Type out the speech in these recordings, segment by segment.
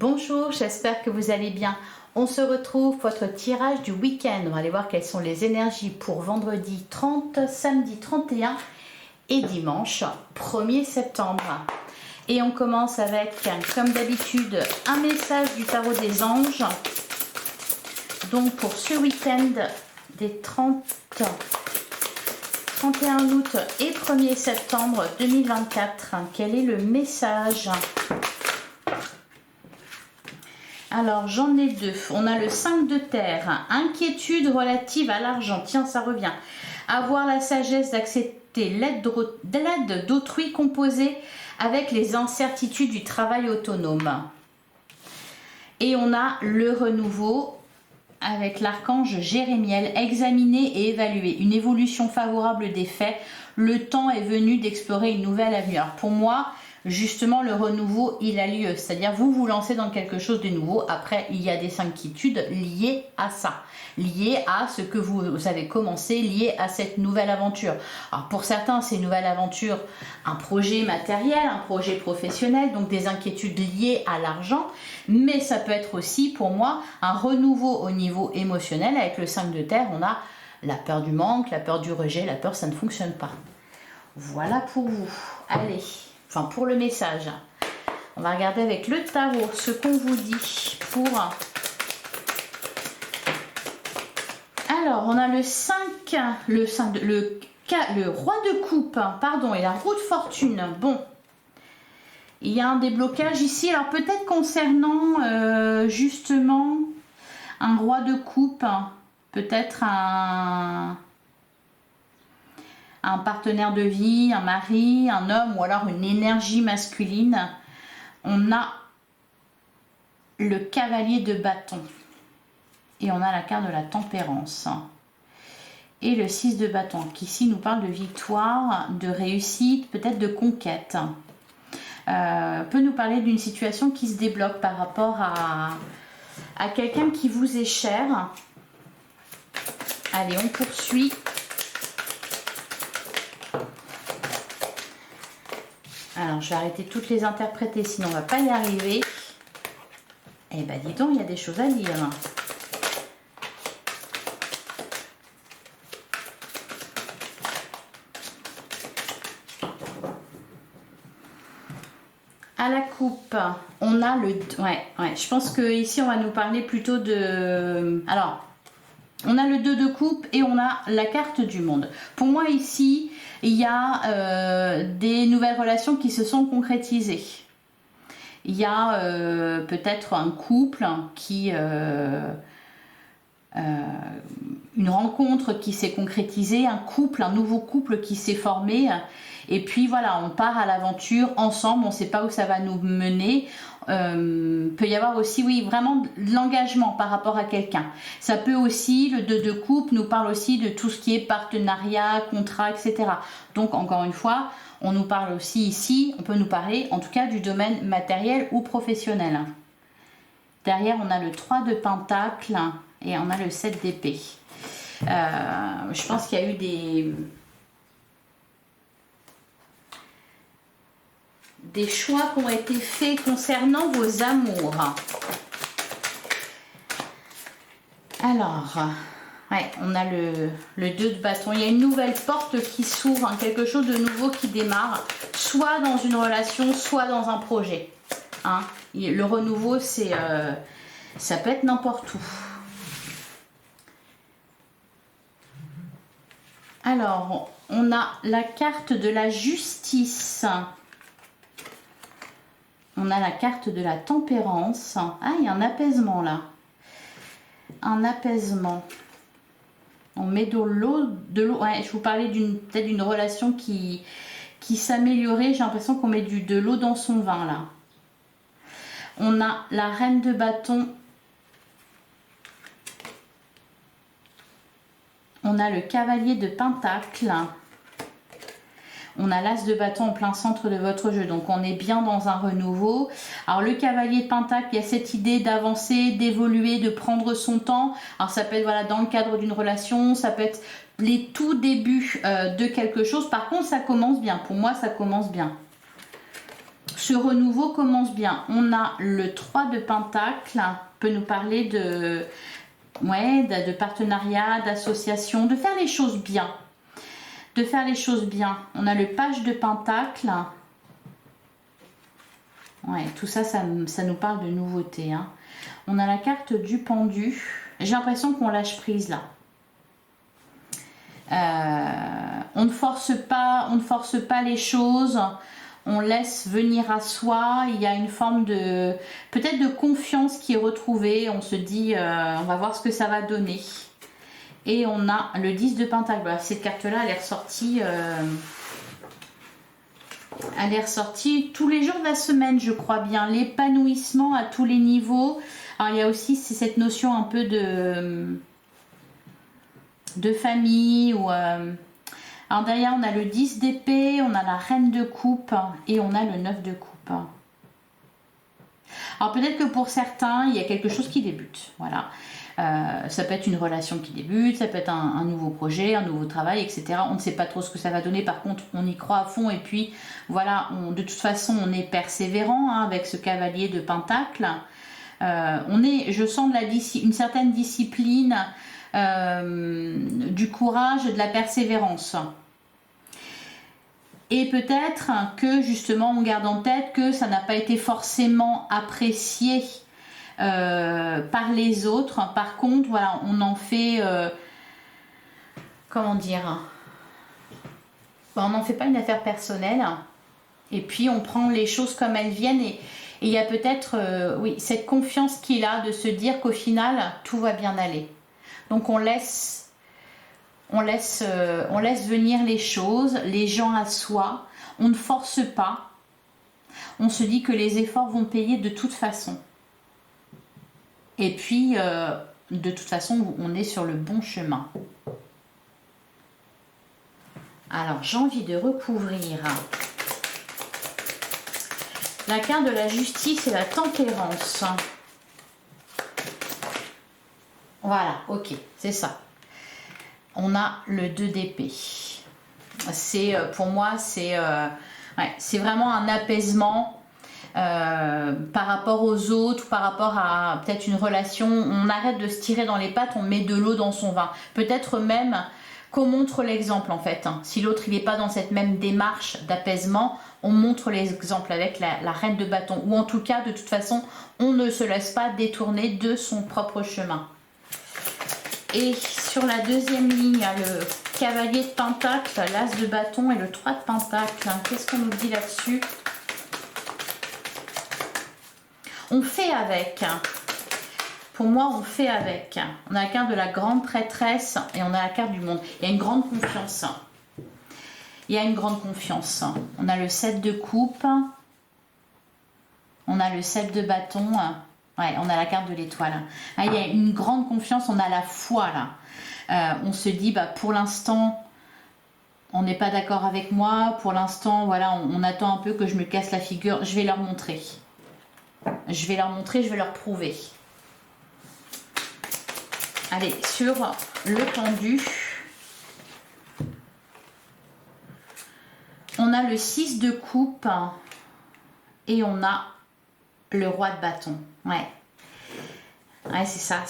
Bonjour, j'espère que vous allez bien. On se retrouve pour votre tirage du week-end. On va aller voir quelles sont les énergies pour vendredi 30, samedi 31 et dimanche 1er septembre. Et on commence avec, comme d'habitude, un message du tarot des anges. Donc pour ce week-end des 31 août et 1er septembre 2024, quel est le message ? Alors, j'en ai deux. On a le 5 de terre. Inquiétude relative à l'argent. Tiens, ça revient. Avoir la sagesse d'accepter l'aide d'autrui composée avec les incertitudes du travail autonome. Et on a le renouveau avec l'archange Jérémiel. Examiner et évaluer. Une évolution favorable des faits. Le temps est venu d'explorer une nouvelle avenue. Alors, pour moi, justement, le renouveau, il a lieu. C'est-à-dire, vous vous lancez dans quelque chose de nouveau. Après, il y a des inquiétudes liées à ça. Liées à ce que vous avez commencé, liées à cette nouvelle aventure. Alors, pour certains, c'est une nouvelle aventure, un projet matériel, un projet professionnel, donc des inquiétudes liées à l'argent. Mais ça peut être aussi, pour moi, un renouveau au niveau émotionnel. Avec le 5 de terre, on a la peur du manque, la peur du rejet, la peur, ça ne fonctionne pas. Voilà pour vous. Allez. Enfin, pour le message. On va regarder avec le tarot ce qu'on vous dit pour... Alors, on a le 5, le roi de coupe, pardon, et la roue de fortune. Bon, il y a un déblocage ici. Alors, peut-être concernant justement un roi de coupe, peut-être un partenaire de vie, un mari, un homme ou alors une énergie masculine. On a le cavalier de bâton et on a la carte de la tempérance et le 6 de bâton qui ici nous parle de victoire, de réussite, peut-être de conquête. Peut nous parler d'une situation qui se débloque par rapport à quelqu'un qui vous est cher. Allez, on poursuit. Alors, je vais arrêter toutes les interpréter, sinon on va pas y arriver. Eh ben, dis donc, il y a des choses à lire. À la coupe, on a le... Ouais, je pense que ici on va nous parler plutôt de... Alors, on a le 2 de coupe et on a la carte du monde. Pour moi, ici... Il y a des nouvelles relations qui se sont concrétisées. Il y a peut-être un couple qui... une rencontre qui s'est concrétisée, un nouveau couple qui s'est formé. Et puis voilà, on part à l'aventure ensemble, on ne sait pas où ça va nous mener. Peut y avoir aussi, oui, vraiment de l'engagement par rapport à quelqu'un. Ça peut aussi, le 2 de coupe nous parle aussi de tout ce qui est partenariat, contrat, etc. Donc encore une fois, on nous parle aussi ici, on peut nous parler en tout cas du domaine matériel ou professionnel. Derrière, on a le 3 de pentacle et on a le 7 d'épée. Je pense qu'il y a eu des choix qui ont été faits concernant vos amours. Alors, ouais, on a le 2 de bâton. Il y a une nouvelle porte qui s'ouvre, hein, quelque chose de nouveau qui démarre, soit dans une relation, soit dans un projet. Hein. Le renouveau, ça peut être n'importe où. Alors, on a la carte de la justice. On a la carte de la tempérance. Ah, il y a un apaisement là. Un apaisement. On met de l'eau. Ouais, je vous parlais peut-être d'une relation qui s'améliorait. J'ai l'impression qu'on met de l'eau dans son vin là. On a la reine de bâton. On a le cavalier de pentacle. On a l'as de bâton en plein centre de votre jeu. Donc, on est bien dans un renouveau. Alors, le cavalier de pentacle, il y a cette idée d'avancer, d'évoluer, de prendre son temps. Alors, ça peut être voilà, dans le cadre d'une relation. Ça peut être les tout débuts de quelque chose. Par contre, ça commence bien. Pour moi, ça commence bien. ce renouveau commence bien. On a le 3 de Pentacle, peut nous parler de, ouais, de partenariat, d'association, de faire les choses bien. De faire les choses bien. On a le Page de Pentacle. Ouais, tout ça, ça nous parle de nouveauté. Hein. On a la carte du pendu. J'ai l'impression qu'on lâche prise là. On ne force pas les choses. On laisse venir à soi. Il y a une forme de peut-être de confiance qui est retrouvée. On se dit, on va voir ce que ça va donner. Et on a le 10 de Pentacle. Voilà, cette carte-là, elle est ressortie tous les jours de la semaine, je crois bien. L'épanouissement à tous les niveaux. Alors, il y a aussi cette notion un peu de famille. Alors, derrière, on a le 10 d'épée, on a la reine de coupe et on a le 9 de coupe. Alors, peut-être que pour certains, il y a quelque chose qui débute. Voilà. Ça peut être une relation qui débute, ça peut être un nouveau projet, un nouveau travail, etc. On ne sait pas trop ce que ça va donner, par contre on y croit à fond et puis voilà, de toute façon on est persévérant hein, avec ce cavalier de Pentacle. Je sens une certaine discipline, du courage, de la persévérance. Et peut-être que justement on garde en tête que ça n'a pas été forcément apprécié par les autres. Par contre, voilà, on en fait comment dire, on n'en fait pas une affaire personnelle et puis on prend les choses comme elles viennent et il y a peut-être oui, cette confiance qu'il a de se dire qu'au final tout va bien aller. Donc on laisse venir les choses, les gens à soi, on ne force pas, on se dit que les efforts vont payer de toute façon. Et puis, de toute façon, on est sur le bon chemin. Alors, j'ai envie de recouvrir la carte de la justice et la tempérance. Voilà, ok, c'est ça. On a le 2 d'épée. Pour moi, c'est vraiment un apaisement. Par rapport aux autres, par rapport à peut-être une relation, on arrête de se tirer dans les pattes, on met de l'eau dans son vin. Peut-être même qu'on montre l'exemple en fait. Si l'autre il n'est pas dans cette même démarche d'apaisement, on montre l'exemple avec la reine de bâton. Ou en tout cas, de toute façon, on ne se laisse pas détourner de son propre chemin. Et sur la deuxième ligne, il y a le cavalier de Pentacle, l'as de bâton et le 3 de Pentacle. Qu'est-ce qu'on nous dit là-dessus ? On fait avec. Pour moi, on fait avec. On a la carte de la grande prêtresse et on a la carte du monde. Il y a une grande confiance. Il y a une grande confiance. On a le 7 de coupe. On a le 7 de bâton. Ouais, on a la carte de l'étoile. Ah, il y a une grande confiance. On a la foi là. On se dit, bah, pour l'instant, on n'est pas d'accord avec moi. Pour l'instant, voilà, on attend un peu que je me casse la figure. Je vais leur montrer. Je vais leur prouver. Allez, sur le pendu, on a le 6 de coupe et on a le roi de bâton. Ouais, c'est ça.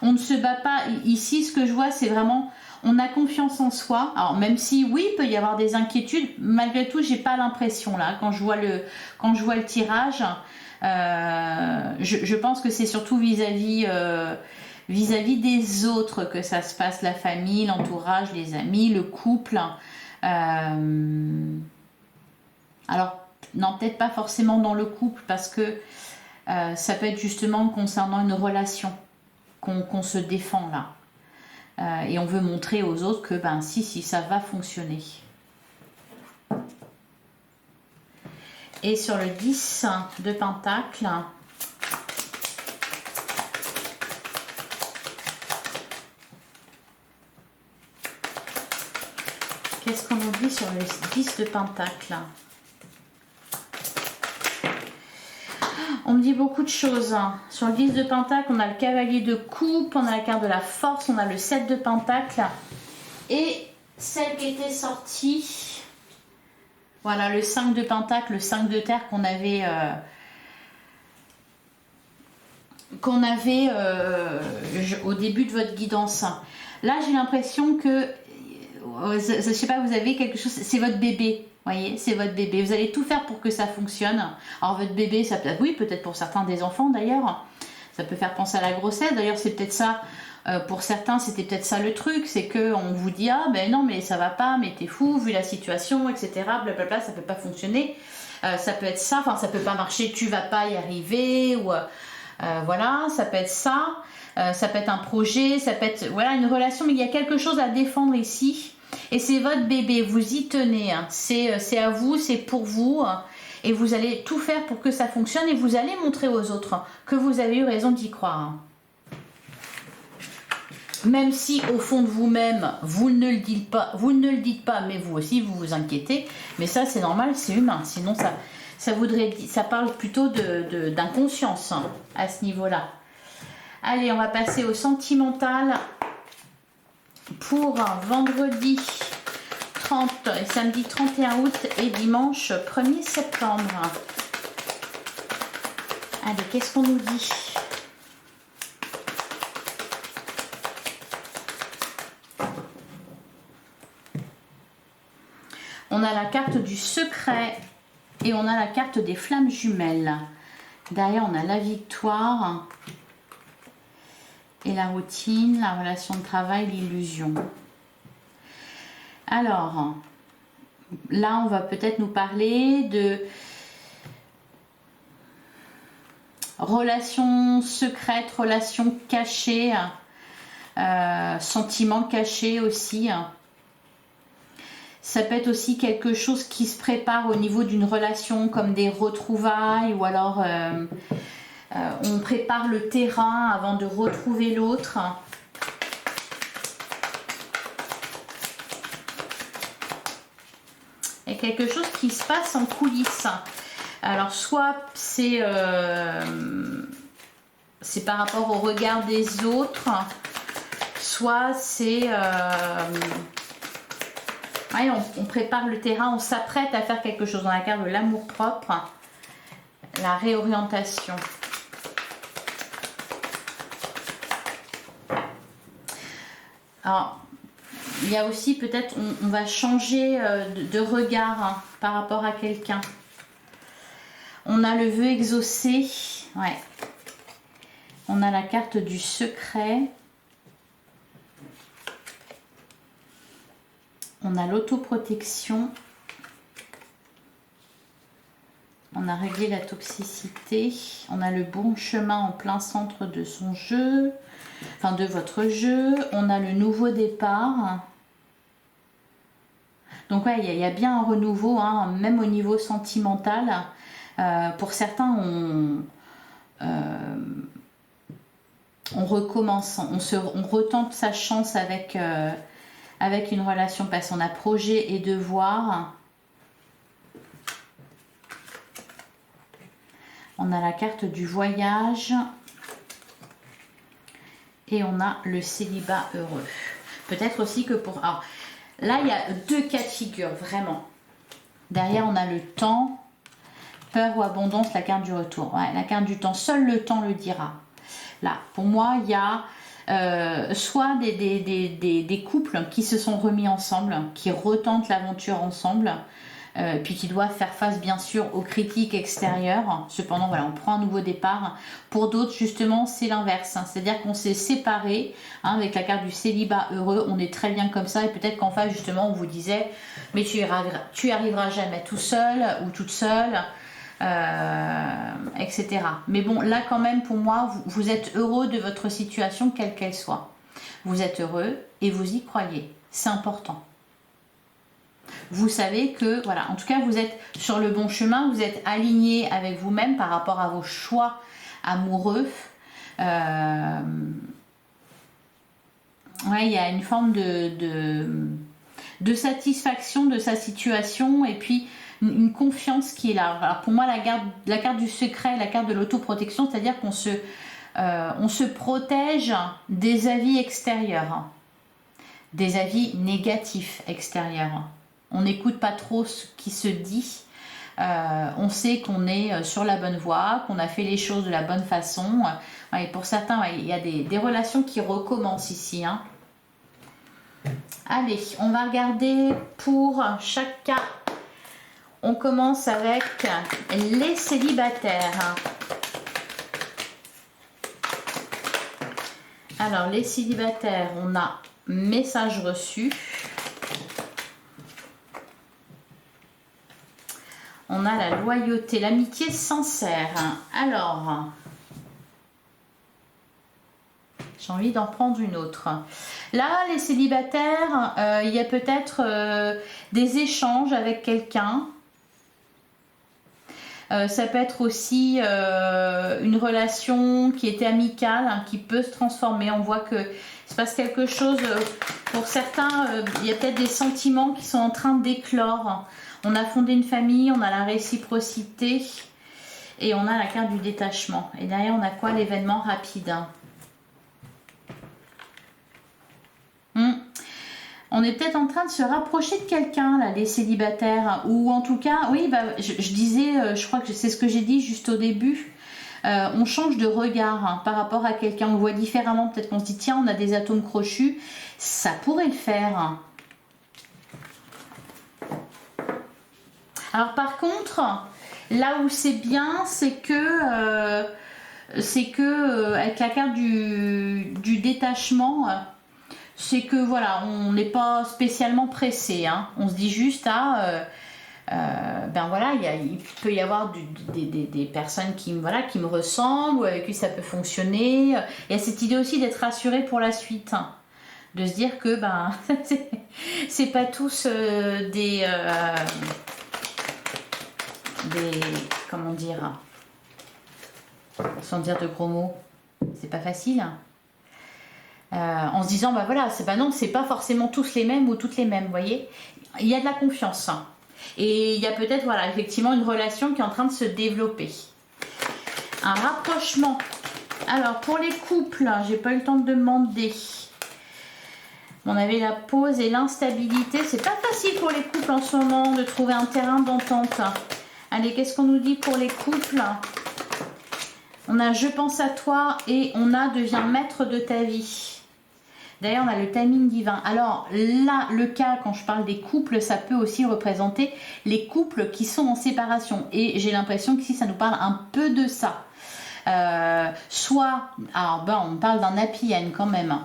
On ne se bat pas. Ici, ce que je vois, c'est vraiment... On a confiance en soi. Alors même si oui, il peut y avoir des inquiétudes, malgré tout, j'ai pas l'impression là. Quand je vois le tirage, je pense que c'est surtout vis-à-vis des autres que ça se passe, la famille, l'entourage, les amis, le couple. Alors non, peut-être pas forcément dans le couple parce que ça peut être justement concernant une relation qu'on se défend là. Et on veut montrer aux autres que ben si ça va fonctionner. Et sur le 10 de Pentacle, qu'est-ce qu'on nous dit sur le 10 de Pentacle? On me dit beaucoup de choses. Sur le 10 de Pentacle, on a le cavalier de coupe, on a la carte de la force, on a le 7 de Pentacle. Et celle qui était sortie, voilà, le 5 de Pentacle, le 5 de terre qu'on avait au début de votre guidance. Là, j'ai l'impression que, je sais pas, vous avez quelque chose, c'est votre bébé. Voyez, c'est votre bébé. Vous allez tout faire pour que ça fonctionne. Alors votre bébé, ça peut, oui, peut-être pour certains des enfants d'ailleurs. Ça peut faire penser à la grossesse. D'ailleurs, c'est peut-être ça. Pour certains, c'était peut-être ça le truc, c'est que on vous dit ah ben non mais ça va pas, mais t'es fou vu la situation, etc. Blablabla, ça peut pas fonctionner. Ça peut être ça. Enfin, ça peut pas marcher. Tu vas pas y arriver ou voilà, ça peut être ça. Ça peut être un projet. Ça peut être voilà une relation. Mais il y a quelque chose à défendre ici. Et c'est votre bébé, vous y tenez, hein. C'est à vous, c'est pour vous, hein. Et vous allez tout faire pour que ça fonctionne et vous allez montrer aux autres que vous avez eu raison d'y croire, hein. Même si au fond de vous-même, vous ne le dites pas, mais vous aussi vous vous inquiétez, mais ça c'est normal, c'est humain, sinon ça parle plutôt d'inconscience, hein, à ce niveau-là. Allez, on va passer au sentimental. Pour vendredi 30 et samedi 31 août et dimanche 1er septembre. Allez, qu'est-ce qu'on nous dit? On a la carte du secret et on a la carte des flammes jumelles. Derrière, on a la victoire. Et la routine, la relation de travail, l'illusion. Alors, là, on va peut-être nous parler de relations secrètes, relations cachées, sentiments cachés aussi. Ça peut être aussi quelque chose qui se prépare au niveau d'une relation, comme des retrouvailles, ou alors on prépare le terrain avant de retrouver l'autre. Il y a quelque chose qui se passe en coulisses. Alors soit c'est par rapport au regard des autres, soit c'est ouais, on prépare le terrain, on s'apprête à faire quelque chose dans la carte de l'amour-propre, la réorientation. Alors, il y a aussi peut-être, on va changer de regard, hein, par rapport à quelqu'un. On a le vœu exaucé, ouais. On a la carte du secret. On a l'autoprotection. On a réglé la toxicité. On a le bon chemin en plein centre de son jeu. Enfin, de votre jeu. On a le nouveau départ. Donc, ouais, il y a bien un renouveau, hein, même au niveau sentimental. Pour certains, on recommence, on retente sa chance avec une relation, parce qu'on a projet et devoir. On a la carte du voyage. Et on a le célibat heureux. Peut-être aussi que pour... Alors, là, il y a deux cas de figure, vraiment. Derrière, on a le temps, peur ou abondance, la carte du retour. Ouais, la carte du temps, seul le temps le dira. Là, pour moi, il y a soit des couples qui se sont remis ensemble, qui retentent l'aventure ensemble, puis qui doivent faire face bien sûr aux critiques extérieures. Cependant, voilà, on prend un nouveau départ. Pour d'autres, justement, c'est l'inverse, hein. C'est-à-dire qu'on s'est séparés, hein, avec la carte du célibat heureux. On est très bien comme ça, et peut-être qu'en face, justement, on vous disait mais tu arriveras jamais tout seul ou toute seule, etc. Mais bon, là quand même, pour moi, vous êtes heureux de votre situation, quelle qu'elle soit. Vous êtes heureux et vous y croyez. C'est important. Vous savez que, voilà, en tout cas, vous êtes sur le bon chemin, vous êtes aligné avec vous-même par rapport à vos choix amoureux. Ouais, il y a une forme de satisfaction de sa situation, et puis une confiance qui est là. Alors pour moi, la carte du secret, la carte de l'autoprotection, c'est-à-dire qu'on se protège des avis extérieurs. des avis négatifs extérieurs. On n'écoute pas trop ce qui se dit. On sait qu'on est sur la bonne voie, qu'on a fait les choses de la bonne façon. Et pour certains, il y a des relations qui recommencent ici. Hein. Allez, on va regarder pour chaque cas. On commence avec les célibataires. Alors, les célibataires, on a message reçu. On a la loyauté, l'amitié sincère. Alors, j'ai envie d'en prendre une autre. Là, les célibataires, il y a peut-être des échanges avec quelqu'un. Ça peut être aussi une relation qui était amicale, hein, qui peut se transformer. On voit que se passe quelque chose. Pour certains, il y a peut-être des sentiments qui sont en train d'éclore. On a fondé une famille, on a la réciprocité et on a la carte du détachement. Et derrière, on a quoi? L'événement rapide. On est peut-être en train de se rapprocher de quelqu'un, là, les célibataires. Ou en tout cas, oui, bah, je disais, je crois que c'est ce que j'ai dit juste au début. On change de regard hein, par rapport à quelqu'un. On voit différemment. Peut-être qu'on se dit, tiens, on a des atomes crochus. Ça pourrait le faire. Alors par contre, là où c'est bien, c'est que avec la carte du détachement, c'est que voilà, on n'est pas spécialement pressé. Hein. On se dit juste ben voilà, il peut y avoir des personnes qui me ressemblent ou avec qui ça peut fonctionner. Il y a cette idée aussi d'être rassuré pour la suite. Hein. De se dire que ben c'est pas tous comment dire, sans dire de gros mots, c'est pas facile. En se disant bah voilà, c'est pas forcément tous les mêmes ou toutes les mêmes, vous voyez. Il y a de la confiance hein. Et il y a peut-être voilà effectivement une relation qui est en train de se développer, un rapprochement. Alors pour les couples, j'ai pas eu le temps de demander. On avait la pause et l'instabilité. C'est pas facile pour les couples en ce moment de trouver un terrain d'entente. Allez, qu'est-ce qu'on nous dit pour les couples? On a je pense à toi et on a deviens maître de ta vie. D'ailleurs, on a le timing divin. Alors là, le cas, quand je parle des couples, ça peut aussi représenter les couples qui sont en séparation. Et j'ai l'impression qu'ici, ça nous parle un peu de ça. Alors on parle d'un happy end quand même.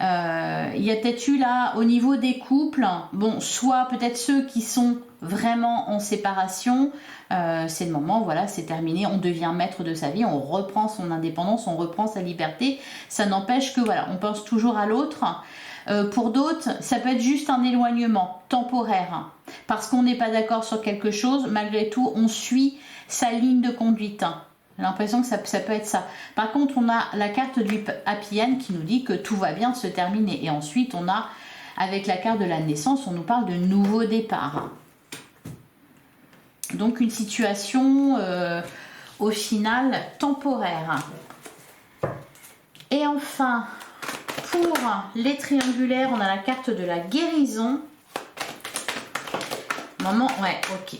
Il y a peut-être eu là, au niveau des couples, bon, soit peut-être ceux qui sont vraiment en séparation, c'est le moment, voilà, c'est terminé, on devient maître de sa vie, on reprend son indépendance, on reprend sa liberté. Ça n'empêche que voilà, on pense toujours à l'autre. Pour d'autres, ça peut être juste un éloignement temporaire, hein, parce qu'on n'est pas d'accord sur quelque chose, malgré tout, on suit sa ligne de conduite. J'ai l'impression que ça peut être ça. Par contre, on a la carte du Happy End qui nous dit que tout va bien se terminer. Et ensuite, on a, avec la carte de la naissance, on nous parle de nouveau départ. Donc, une situation, au final, temporaire. Et enfin, pour les triangulaires, on a la carte de la guérison. Maman, ouais, ok.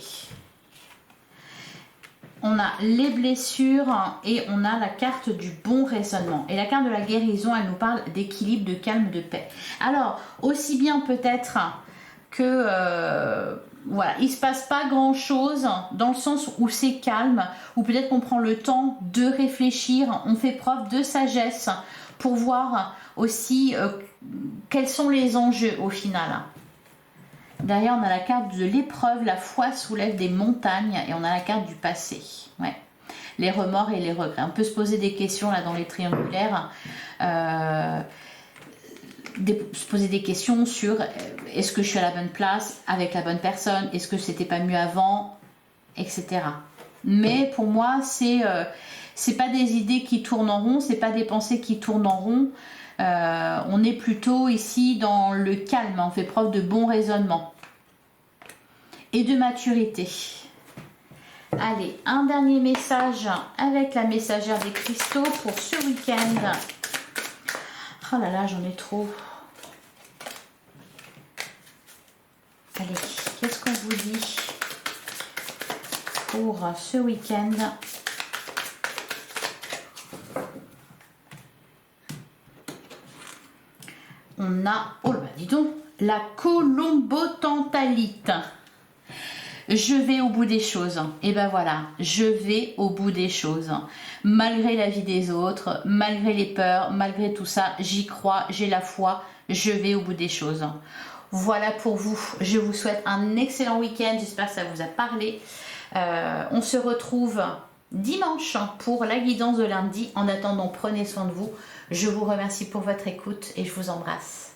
On a les blessures et on a la carte du bon raisonnement. Et la carte de la guérison, elle nous parle d'équilibre, de calme, de paix. Alors, aussi bien peut-être que, voilà, il ne se passe pas grand-chose dans le sens où c'est calme, ou peut-être qu'on prend le temps de réfléchir, on fait preuve de sagesse pour voir aussi quels sont les enjeux au final. Derrière, on a la carte de l'épreuve, la foi soulève des montagnes et on a la carte du passé. Ouais. Les remords et les regrets. On peut se poser des questions là dans les triangulaires. Se poser des questions sur est-ce que je suis à la bonne place, avec la bonne personne, est-ce que c'était pas mieux avant, etc. Mais pour moi, c'est pas des idées qui tournent en rond, c'est pas des pensées qui tournent en rond. On est plutôt ici dans le calme, on fait preuve de bon raisonnement et de maturité. Allez, un dernier message avec la messagère des cristaux pour ce week-end. Oh là là, j'en ai trop. vous dit pour ce week-end. On a, oh bah dis donc, la colombotantalite. Je vais au bout des choses. Et ben voilà, je vais au bout des choses. Malgré la vie des autres, malgré les peurs, malgré tout ça, j'y crois, j'ai la foi, je vais au bout des choses. Voilà pour vous. Je vous souhaite un excellent week-end. J'espère que ça vous a parlé. On se retrouve dimanche pour la guidance de lundi. En attendant, prenez soin de vous. Je vous remercie pour votre écoute et je vous embrasse.